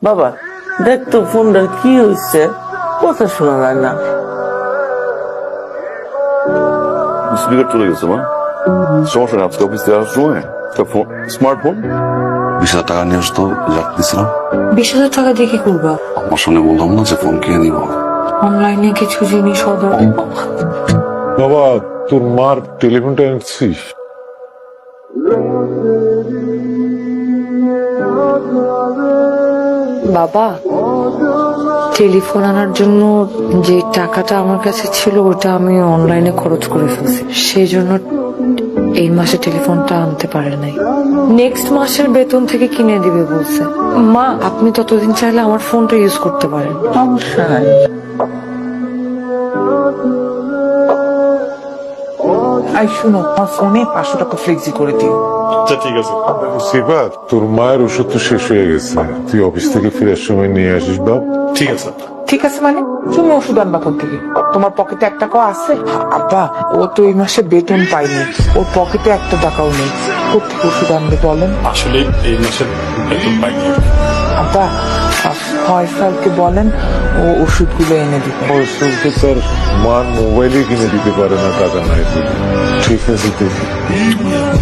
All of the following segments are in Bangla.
বাবা দেখ তো ফোনটার কি হয়েছে, কথা শোনা যায় না। স্পিকার চলে গেছে মা, সমস্যা নেই। আজকে অফিস থেকে আসার সময় একটা স্মার্টফোন 20,000 টাকা নিয়ে আসতো, রাখতেছিলাম। 20,000 টাকা দিয়ে কি করবা? আমার সামনে বললাম না যে ফোন কিনে দিব। অনলাইনে কিছু জিনিস অর্ডার। বাবা তোর মার টেলিফোনটা এনেছিস? বাবা, টেলিফোন আনার জন্য যে টাকাটা আমার কাছে ছিল ওটা আমি অনলাইনে খরচ করে ফেলছি, সেই জন্য এই মাসে টেলিফোনটা আনতে পারে নাই। নেক্সট মাসের বেতন থেকে কিনে দিবে বলছে। মা, আপনি ততদিন চাইলে আমার ফোনটা ইউজ করতে পারেন। সমস্যা নাই। আই শুনো, আমার ফোনে 500 টাকা ফ্লেক্সি করে দিও। আচ্ছা ঠিক আছে। সেবা, তোর মায়ের ওষুধ তো শেষ হয়ে গেছে, তুই অফিস থেকে ফেরার সময় নিয়ে আসিস বাপ। ঠিক আছে। ঠিক আছে মানে তুমি ওষুধ আনবা কোথা থেকে? তোমার পকেটে 1 টাকাও আছে? আব্বা, ও তো এই মাসে বেতন পায়নি, ওর পকেটে 1 টাকাও নেই, কোথেকে ওষুধ আনবে বলেন? আসলে এই মাসের বেতন পাইনি। আব্বা, ফয়সালকে বলেন ও ওষুধগুলো এনে দিতে। ফয়সলকে তার মার মোবাইলে কিনে দিতে পারে না, টাকা নাই বলে। ঠিক আছে দেখি।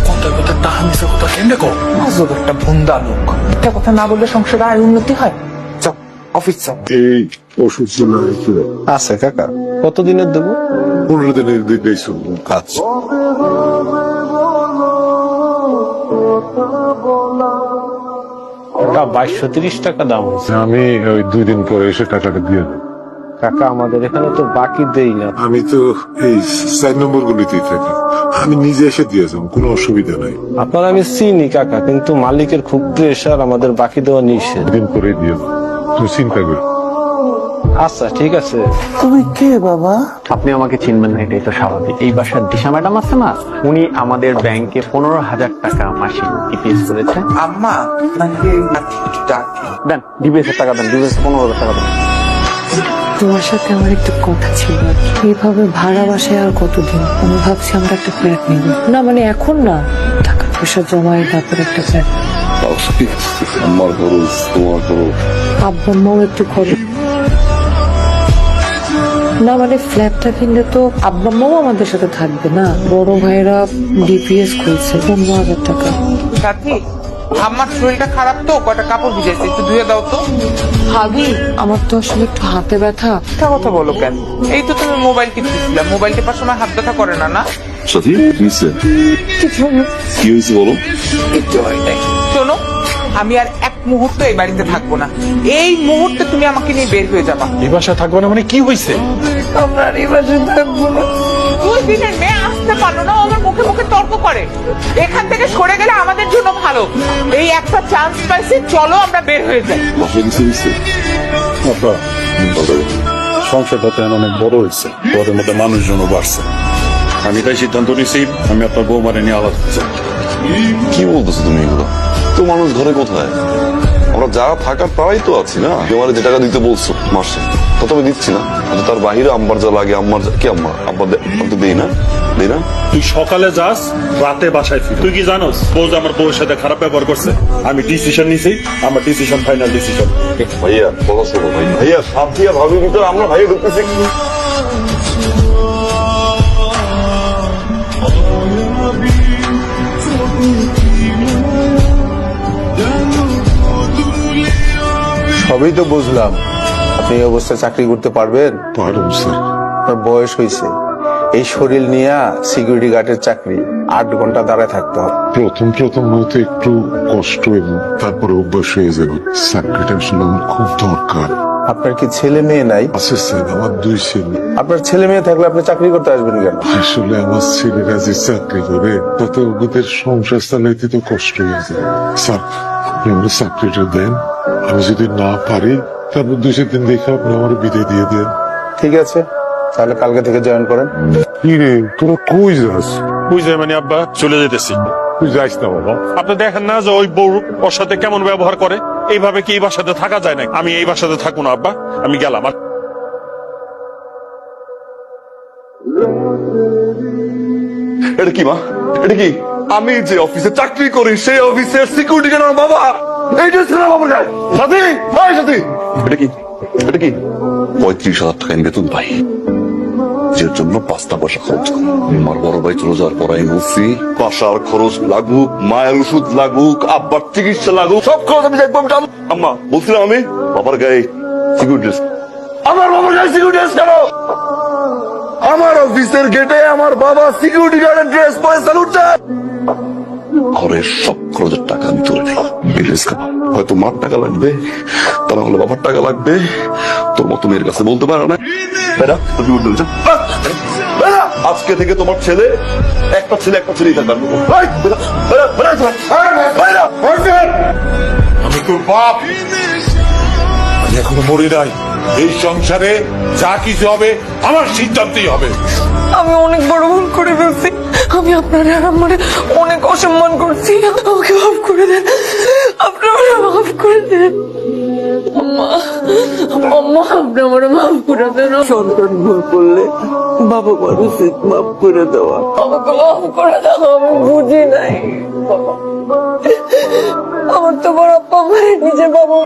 কথা কথা টাকা মিশা কথা কেমনে কর? আজব একটা ভুন্দা লোক, একটা কথা না বললে সংসারে আয় উন্নতি হয়। যাও অফিস যাও। এই ওষুধ ছিল একটু আছে কাকা, কতদিনের দেবো? 15 দিনের দিকেই শুনবো কাজ। কাকা 2230 টাকা দাম হয়েছে। আমি ওই 2 দিন পরে এসে টাকাটা দিয়ে দেবো। কাকা আমাদের এখানে তো বাকি দেই না। আমি তো এই 4 নম্বর গুলিতেই থাকি, আমি নিজে এসে দিয়ে যাবো, কোনো অসুবিধা নাই। আপনার আমি চিনি কাকা, কিন্তু মালিকের খুব প্রেশার, আমাদের বাকি দেওয়া নিষেধ। দিন করে দিয়ে দেবো, তুমি চিন্তা করো। আচ্ছা ঠিক আছে। তুমি কে বাবা? আপনি আমাকে চিনবেন না, এটাই তো স্বাভাবিক। এই বাসার দিশা ম্যাডাম আছে না, উনি আমাদের ব্যাংকে 15,000 টাকা মাসিক ডিপিএস করেছে। আম্মা নাকি ডাকে? দেন ডিপিএস এর টাকা দেন, ডিপিএস 15,000 টাকা দেন। তোমার সাথে আমার একটা কথা ছিল আর কি। এইভাবে ভাড়া বাসায় আর কতদিন? আমি ভাবছি আমরা একটা ফ্ল্যাট নিব। না মানে এখন না, টাকা পয়সা জমায় তারপর একটা ফ্ল্যাট। আমার খরচ, তোমার খরচ। আব্বা আম্মাও একটু খরচ। না মানে ফ্ল্যাটটা কিনলে তো আব্বা আম্মাও আমাদের সাথে থাকবে না। বড় ভাইরা ডিপিএস খুলছে 15,000 টাকা। সাথী, আমার শরীরটা খারাপ তো, কয়টা কাপড় ভিজেছে, একটু ধুয়ে দাও তো। ভাবি, আমার তো আসলে একটু হাতে ব্যথা। মিথ্যা কথা বলো কেন? এই তো তুমি মোবাইল টিপতেছিলা, মোবাইল টিপার সময় হাত ব্যথা করে না? না সাথী কি হয়েছে? কি হয়েছে বলো? কিচ্ছু হয় নাই। শোনো, আমি আর 1 মুহূর্ত এই বাড়িতে থাকবো না। এই মুহূর্তে তুমি আমাকে নিয়ে বের হয়ে যাবা। এই বাসায় থাকবো না মানে কি হয়েছে? আমরা আর এই বাসায় থাকবো না। 2 দিনের মেয়ে আসতে পারলো না, ও আমার মুখে মুখে তর্ক করে। এখান থেকে সরে গেলে আমাদের জন্য ভালো। এই একটা চান্স পাইছি, চলো আমরা বের হয়ে যাই। বাসায় কিছু হয়েছে? আব্বা, সংসারটা তো এখন অনেক বড় হয়েছে, ওদের মধ্যে মানুষজনও বাড়ছে। আমি তাই সিদ্ধান্ত নিয়েছি আমি আপনার বৌমারে নিয়ে আলাদা হতে চাই। কি বলতেছো তুমি এগুলো? তো মানুষ ঘরে কোথায়? আমরা যা থাকার তারাই তো আছি না। তোমার যে টাকা দিতে বলছো মাসে, তা তো আমি দিচ্ছি না। কিন্তু তার বাহিরে আম্মার যা লাগে, আম্মার কি আম্মা আব্বা তো দেই না, দেই না। তুই সকালে যাস, রাতে বাসায় ফির। তুই কি জানোস বউ যে আমার বউয়ের সাথে খারাপ ব্যবহার করছে? আমি ডিসিশন নিছি, আমার ডিসিশন ফাইনাল ডিসিশন। ভাইয়া কথা শোনো ভাই, ভাইয়া সাথী আর ভাবির ভিতরে আমরা ভাইয়া ঢুকতেছি। সবই তো বুঝলাম, আপনি এই অবস্থায় চাকরি করতে পারবেন? পারুম স্যার। আপনার বয়স হয়েছে, এই শরীর নিয়ে সিকিউরিটি গার্ডের চাকরি 8 ঘন্টা দাঁড়ায় থাকতে হবে। প্রথম হয়তো একটু কষ্ট, এবং তারপরে অভ্যাস হয়ে যাবে। চাকরিটা আসলে আমার খুব দরকার। আপনার কি ছেলে মেয়ে নাই? আছে স্যার, আমার 2 ছেলে। আপনার ছেলে মেয়ে থাকলে আপনি চাকরি করতে আসবেন কেন? আসলে আমার ছেলেরা যে চাকরি করে তাতে ওদের সংসার চালাইতে তো কষ্ট হয়ে যায়। স্যার আপনি আমার চাকরিটা দেন, আমি যদি না পারি তারপর 2 দিন দেখে আপনি আমার বিদায় দিয়ে দেন। ঠিক আছে, তাহলে কালকে থেকে জয়েন করেন। কি রে, তোরা কই যাস? বুঝলে মানে আব্বা, চলে যেতেছি। তুই যাইস না বাবা। আপনি দেখেন না যে ওই বউ ওর সাথে কেমন ব্যবহার করে? এইভাবে কি এই বাসাতে থাকা যায় না? আমি এই বাসাতে থাকবো না আব্বা, আমি গেলাম। এটা কি মা? এটা কি? আমি যে অফিসে চাকরি করি সেই অফিসের সিকিউরিটি গার্ড আমার বাবা। এই ড্রেস কেন বাবার গায়ে? সাথী, ভাই সাথী, এটা কি? এটা কি? 35,000 টাকা ইন বেতন পাই, যে জন্য 5টা পয়সা খরচ করি। আমার বড় ভাই চলে যাওয়ার পর আমি বলছি বাসার খরচ লাগুক, মায়ের ওষুধ লাগুক, আব্বার চিকিৎসা লাগুক, সব খরচ আমি দেখবো। আম্মা বলছিলাম আমি বাবার গায়ে সিকিউরিটি ড্রেস। আমার বাবার গায়ে সিকিউরিটি ড্রেস কেন? আমার অফিসের গেটে আমার বাবা সিকিউরিটি গার্ডের ড্রেস পরে স্যালুট দেয়। ঘরের সব খরচের টাকা আমি তুলে নেই। এই ড্রেস খাবো, হয়তো মার টাকা লাগবে, তা না হলে বাবার টাকা লাগবে। তোর মতো মেয়ের কাছে বলতে পারো না। বেটা, তুই উঠে যা। বেটা, আজকে থেকে তোমার ছেলে একটা ছেলেই থাকবে। এই, বেটা, বেটা, বেটা, বেটা, বেটা। আমি তোর বাপ, আমি এখনো মরি নাই। এই সংসারে যা কিছু হবে আমার সিদ্ধান্তই হবে। আমি অনেক বড় ভুল করে ফেলছি। আমি আপনার আর আমার অনেক অসম্মান করছি। আমাকে মাফ করে দেন, আপনারা মাফ করে দেন। আম্মা, আম্মা, আপনি আমার মাফ করে দেন। সন্তান ভুল করলে বাবা মার উচিত মাফ করে দেওয়া। আমাকে মাফ করে দাও, আমি বুঝি নাই। আমার তো বড় আপ্পা আমার নিজের বাবা